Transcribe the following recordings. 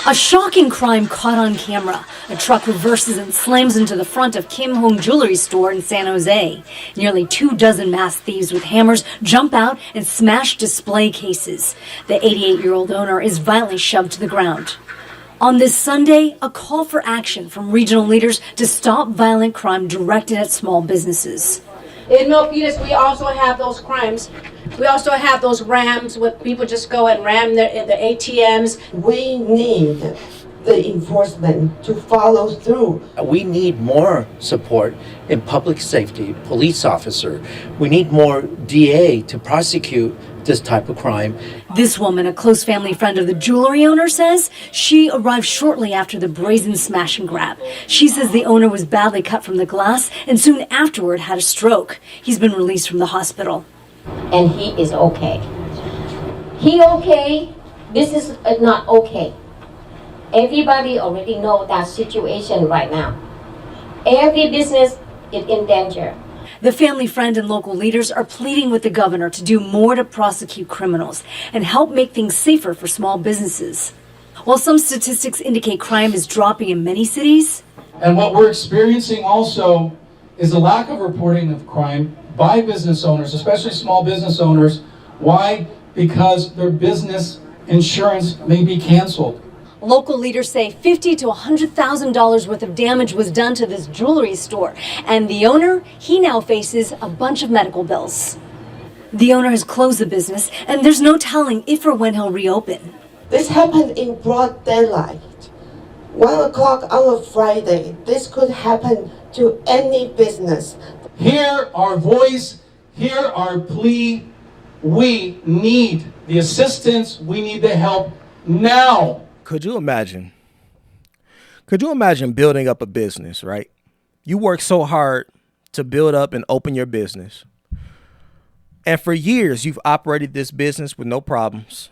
A shocking crime caught on camera. A truck reverses and slams into the front of Kim Hong Jewelry Store in San Jose. Nearly 24 masked thieves with hammers jump out and smash display cases. The 88-year-old owner is violently shoved to the ground. On this Sunday, a call for action from regional leaders to stop violent crime directed at small businesses. In Milpitas, we also have those crimes. We also have those rams where people just go and ram the ATMs. We need the enforcement to follow through. We need more support in public safety, police officer. We need more DA to prosecute this type of crime. This woman, a close family friend of the jewelry owner, says she arrived shortly after the brazen smash and grab. She says the owner was badly cut from the glass and soon afterward had a stroke. He's been released from the hospital. And he is okay. He okay? This is not okay. Everybody already know that situation right now. Every business is in danger. The family friend and local leaders are pleading with the governor to do more to prosecute criminals and help make things safer for small businesses. While some statistics indicate crime is dropping in many cities. And what we're experiencing also is a lack of reporting of crime by business owners, especially small business owners. Why? Because their business insurance may be canceled. Local leaders say $50,000 to $100,000 worth of damage was done to this jewelry store. And the owner, he now faces a bunch of medical bills. The owner has closed the business, and there's no telling if or when he'll reopen. This happened in broad daylight. 1 o'clock on a Friday. This could happen to any business. Hear our voice, hear our plea. We need the assistance, we need the help now. Could you imagine? Could you imagine building up a business, right? You work so hard to build up and open your business. And for years, you've operated this business with no problems.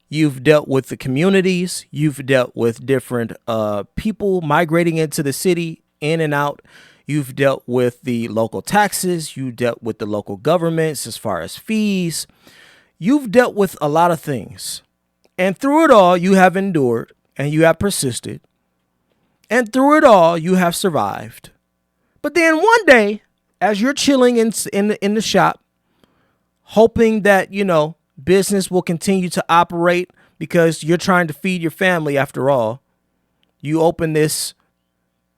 You've dealt with the communities. You've dealt with different people migrating into the city, in and out. You've dealt with the local taxes. You dealt with the local governments as far as fees. You've dealt with a lot of things. And through it all, you have endured and you have persisted. And through it all, you have survived. But then one day, as you're chilling in the shop, hoping that, business will continue to operate because you're trying to feed your family after all, you open this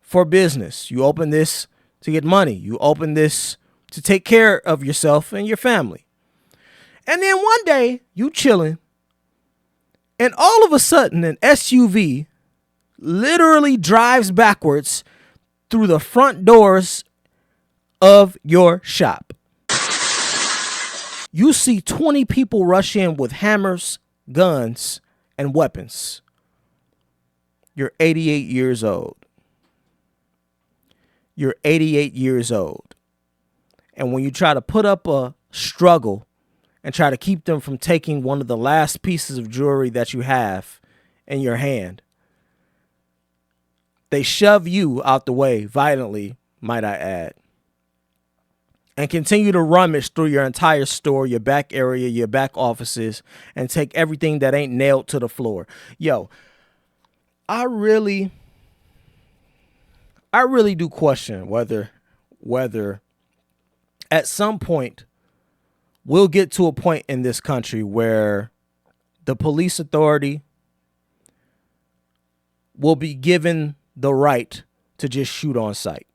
for business. You open this to get money. You open this to take care of yourself and your family. And then one day, you chilling. And all of a sudden, an SUV literally drives backwards through the front doors of your shop. You see 20 people rush in with hammers, guns, and weapons. You're 88 years old. You're 88 years old. And when you try to put up a struggle and try to keep them from taking one of the last pieces of jewelry that you have in your hand, they shove you out the way violently, might I add, and continue to rummage through your entire store, your back area, your back offices, and take everything that ain't nailed to the floor. Yo, I really do question whether at some point we'll get to a point in this country where the police authority will be given the right to just shoot on sight.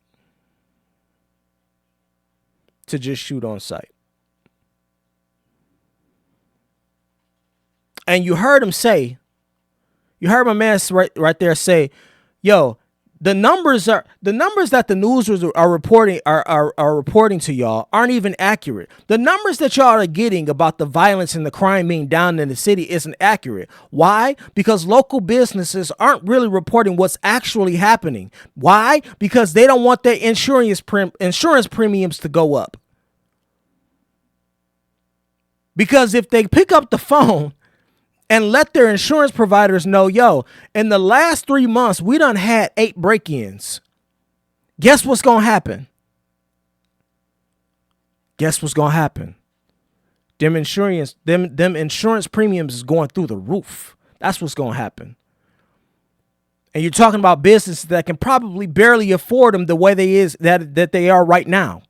To just shoot on sight. And you heard my man right there say, yo, the numbers that the news are reporting are reporting to y'all aren't even accurate. The numbers that y'all are getting about the violence and the crime being down in the city isn't accurate. Why? Because local businesses aren't really reporting what's actually happening. Why? Because they don't want their insurance premiums to go up. Because if they pick up the phone and let their insurance providers know, yo, in the last 3 months, we done had 8 break-ins. Guess what's going to happen? Guess what's going to happen? Them insurance premiums is going through the roof. That's what's going to happen. And you're talking about businesses that can probably barely afford them the way that they are right now.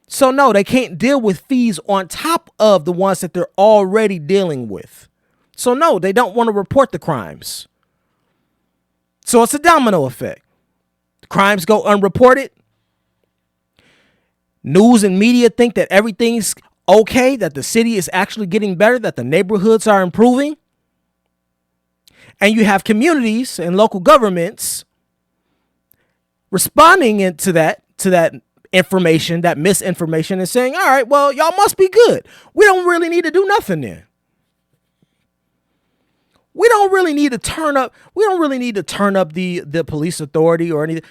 So no, they can't deal with fees on top of the ones that they're already dealing with. So no, they don't want to report the crimes. So it's a domino effect. The crimes go unreported. News and media think that everything's okay, that the city is actually getting better, that the neighborhoods are improving. And you have communities and local governments responding to that information, that misinformation, and saying, all right, well, y'all must be good. We don't really need to do nothing then. We don't really need to turn up. We don't really need to turn up the police authority or anything.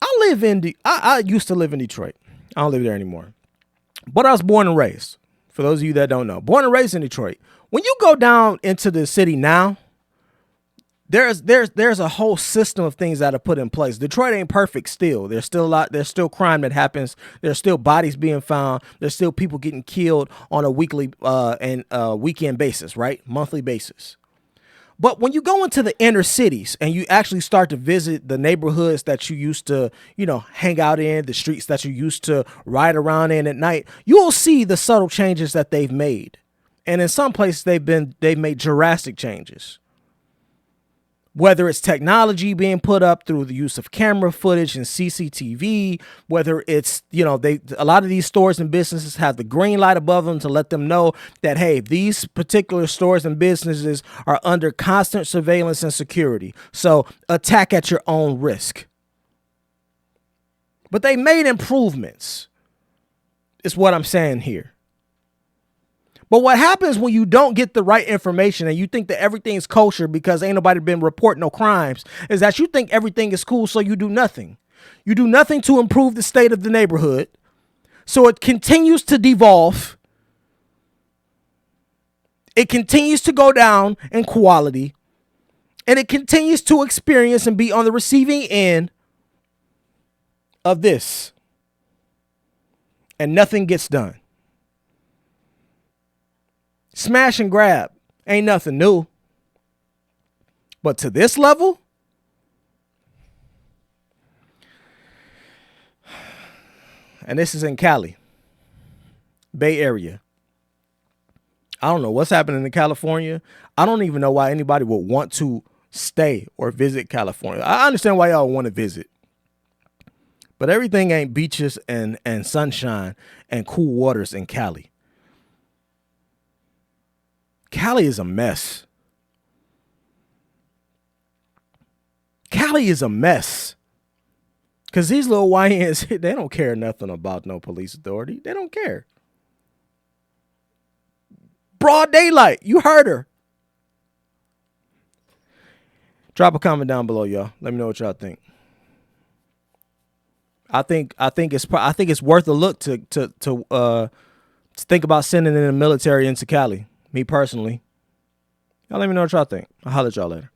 I used to live in Detroit. I don't live there anymore. But I was born and raised. For those of you that don't know, born and raised in Detroit. When you go down into the city now, there's a whole system of things that are put in place. Detroit ain't perfect still. There's still crime that happens. There's still bodies being found. There's still people getting killed on a weekly and weekend basis, right? Monthly basis. But when you go into the inner cities and you actually start to visit the neighborhoods that you used to, hang out in, the streets that you used to ride around in at night, you will see the subtle changes that they've made. And in some places they've made drastic changes. Whether it's technology being put up through the use of camera footage and CCTV, whether it's, a lot of these stores and businesses have the green light above them to let them know that, hey, these particular stores and businesses are under constant surveillance and security. So attack at your own risk. But they made improvements, is what I'm saying here. But what happens when you don't get the right information and you think that everything's kosher because ain't nobody been reporting no crimes is that you think everything is cool, so you do nothing. You do nothing to improve the state of the neighborhood. So it continues to devolve. It continues to go down in quality. And it continues to experience and be on the receiving end of this. And nothing gets done. Smash and grab ain't nothing new. But to this level, and this is in Cali, Bay Area. I don't know what's happening in California. I don't even know why anybody would want to stay or visit California. I understand why y'all want to visit. But everything ain't beaches and sunshine and cool waters in Cali. Cali is a mess. Cali is a mess. Because these little YNs, they don't care nothing about no police authority. They don't care. Broad daylight. You heard her. Drop a comment down below, y'all. Let me know what y'all think. I think it's worth a look to think about sending in the military into Cali. Me personally. Y'all let me know what y'all think. I'll holler at y'all later.